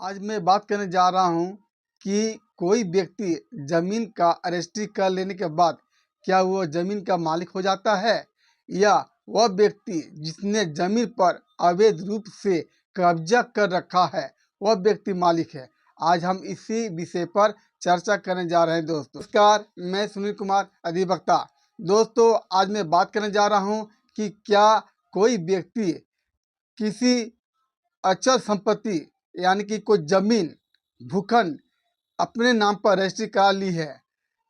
आज मैं बात करने जा रहा हूँ कि कोई व्यक्ति ज़मीन का रजिस्ट्री कर लेने के बाद क्या वो ज़मीन का मालिक हो जाता है, या वह व्यक्ति जिसने ज़मीन पर अवैध रूप से कब्जा कर रखा है वह व्यक्ति मालिक है। आज हम इसी विषय पर चर्चा करने जा रहे हैं दोस्तों। नमस्कार, मैं सुनील कुमार अधिवक्ता। दोस्तों, आज मैं बात करने जा रहा हूँ कि क्या कोई व्यक्ति किसी अचल संपत्ति यानी कि कोई जमीन भूखंड अपने नाम पर रजिस्ट्री करा ली है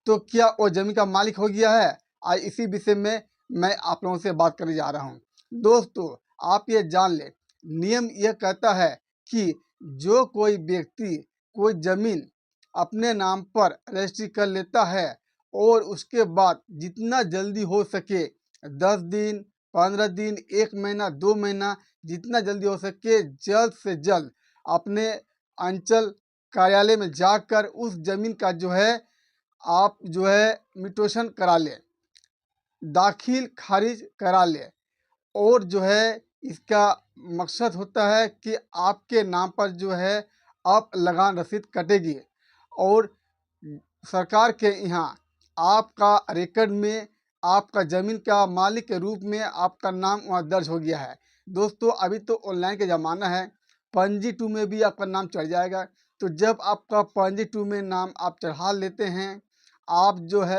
तो क्या वो जमीन का मालिक हो गया है। आज इसी विषय में मैं आप लोगों से बात करने जा रहा हूँ। दोस्तों, आप ये जान लें, नियम यह कहता है कि जो कोई व्यक्ति कोई जमीन अपने नाम पर रजिस्ट्री कर लेता है और उसके बाद जितना जल्दी हो सके 10 दिन, 15 दिन, 1 महीना, 2 महीना, जितना जल्दी हो सके जल्द से जल्द अपने अंचल कार्यालय में जाकर उस जमीन का आप म्यूटेशन करा ले, दाखिल खारिज करा ले। और इसका मकसद होता है कि आपके नाम पर अब लगान रसीद कटेगी और सरकार के यहाँ आपका रिकॉर्ड में आपका ज़मीन का मालिक के रूप में आपका नाम वहाँ दर्ज हो गया है। दोस्तों, अभी तो ऑनलाइन का ज़माना है, पंजी 2 में भी आपका नाम चढ़ जाएगा। तो जब आपका पंजी 2 में नाम आप चढ़ा लेते हैं, आप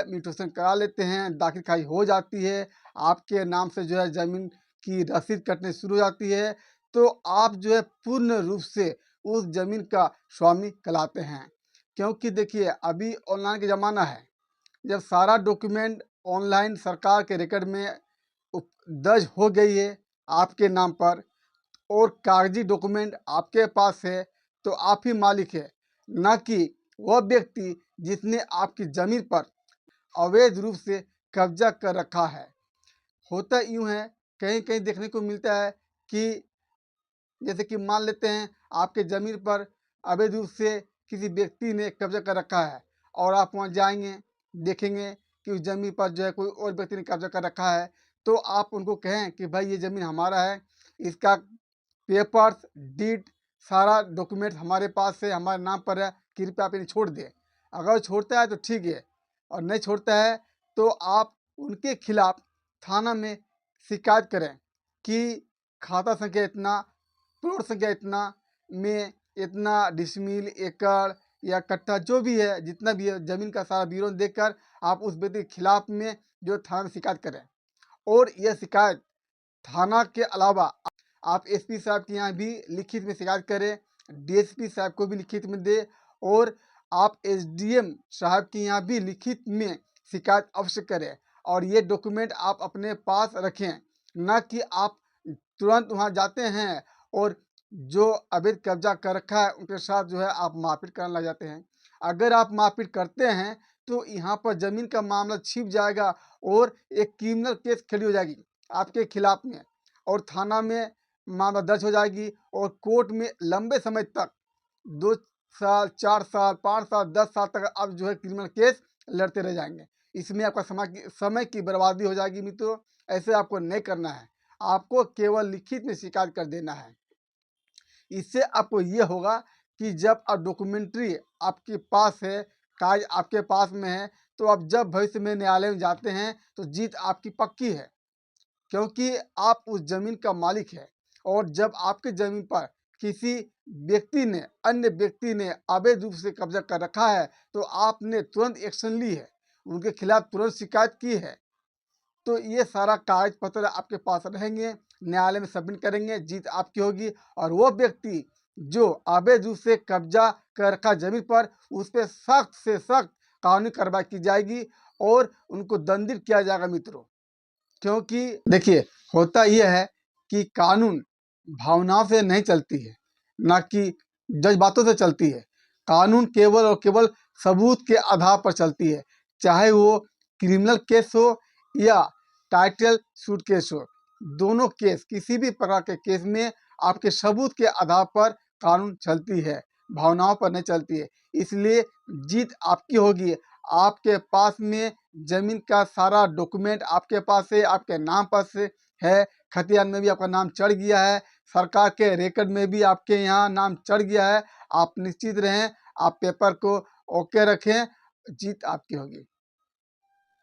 म्यूटेशन करा लेते हैं, दाखिल खारिज हो जाती है, आपके नाम से ज़मीन की रसीद कटने शुरू हो जाती है, तो आप पूर्ण रूप से उस ज़मीन का स्वामी कहलाते हैं। क्योंकि देखिए, अभी ऑनलाइन का ज़माना है, जब सारा डॉक्यूमेंट ऑनलाइन सरकार के रिकॉर्ड में दर्ज हो गई है आपके नाम पर और कागजी डॉक्यूमेंट आपके पास है, तो आप ही मालिक है, न कि वह व्यक्ति जिसने आपकी ज़मीन पर अवैध रूप से कब्जा कर रखा है। होता यूँ है, कहीं कहीं देखने को मिलता है कि जैसे कि मान लेते हैं आपके ज़मीन पर अवैध रूप से किसी व्यक्ति ने कब्जा कर रखा है और आप वहाँ जाएंगे, देखेंगे कि उस ज़मीन पर कोई और व्यक्ति ने कब्जा कर रखा है, तो आप उनको कहें कि भाई ये ज़मीन हमारा है, इसका पेपर्स, डीड, सारा डॉक्यूमेंट हमारे पास है, हमारे नाम पर है, कृपया आप इन्हें छोड़ दें। अगर छोड़ता है तो ठीक है, और नहीं छोड़ता है तो आप उनके खिलाफ थाना में शिकायत करें कि खाता संख्या इतना, प्लॉट संख्या इतना में इतना डिसमिल, एकड़ या कट्ठा जो भी है, जितना भी है, ज़मीन का सारा विवरण देकर आप उस व्यक्ति के खिलाफ में थाना में शिकायत करें। और यह शिकायत थाना के अलावा आप एसपी साहब के यहाँ भी लिखित में शिकायत करें, डीएसपी साहब को भी लिखित में दे, और आप एसडीएम साहब के यहाँ भी लिखित में शिकायत अवश्य करें। और ये डॉक्यूमेंट आप अपने पास रखें, न कि आप तुरंत वहाँ जाते हैं और जो अवैध कब्जा कर रखा है उनके साथ आप मारपीट करने लग जाते हैं। अगर आप मारपीट करते हैं तो यहाँ पर ज़मीन का मामला छिप जाएगा और एक क्रिमिनल केस खड़ी हो जाएगी आपके खिलाफ में, और थाना में मामला दर्ज हो जाएगी और कोर्ट में लंबे समय तक 2 साल, 4 साल, 5 साल, 10 साल तक आप क्रिमिनल केस लड़ते रह जाएंगे। इसमें आपका समय की बर्बादी हो जाएगी। मित्रों, ऐसे आपको नहीं करना है, आपको केवल लिखित में शिकायत कर देना है। इससे आपको ये होगा कि जब आप डॉक्यूमेंट्री आपके पास है, कागज आपके पास में है, तो आप जब भविष्य में न्यायालय में जाते हैं तो जीत आपकी पक्की है, क्योंकि आप उस ज़मीन का मालिक है। और जब आपके ज़मीन पर किसी व्यक्ति ने, अन्य व्यक्ति ने अवैध रूप से कब्जा कर रखा है, तो आपने तुरंत एक्शन ली है, उनके खिलाफ तुरंत शिकायत की है, तो ये सारा कागज पत्र आपके पास रहेंगे, न्यायालय में सबमिट करेंगे, जीत आपकी होगी। और वो व्यक्ति जो अवैध रूप से कब्जा कर रखा ज़मीन पर, उस पर सख्त से सख्त कानूनी कार्रवाई की जाएगी और उनको दंडित किया जाएगा। मित्रों, क्योंकि देखिए, होता यह है कि कानून भावनाओं से नहीं चलती है, ना कि जज्बातों से चलती है। कानून केवल और केवल सबूत के आधार पर चलती है, चाहे वो क्रिमिनल केस हो या टाइटल सूट केस हो। दोनों केस, किसी भी प्रकार के केस में आपके सबूत के आधार पर कानून चलती है, भावनाओं पर नहीं चलती है। इसलिए जीत आपकी होगी। आपके पास में ज़मीन का सारा डॉक्यूमेंट आपके पास है, आपके नाम पर से है, खतियान में भी आपका नाम चढ़ गया है, सरकार के रिकॉर्ड में भी आपके यहाँ नाम चढ़ गया है। आप निश्चित रहें, आप पेपर को ओके रखें, जीत आपकी होगी।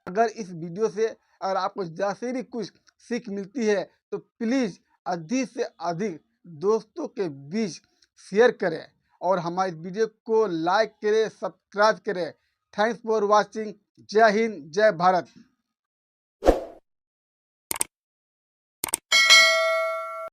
अगर इस वीडियो से अगर आपको ज़रा से भी कुछ सीख मिलती है तो प्लीज़ अधिक से अधिक दोस्तों के बीच शेयर करें और हमारे वीडियो को लाइक करें, सब्सक्राइब करें। Thanks for watching. जय हिंद, जय भारत।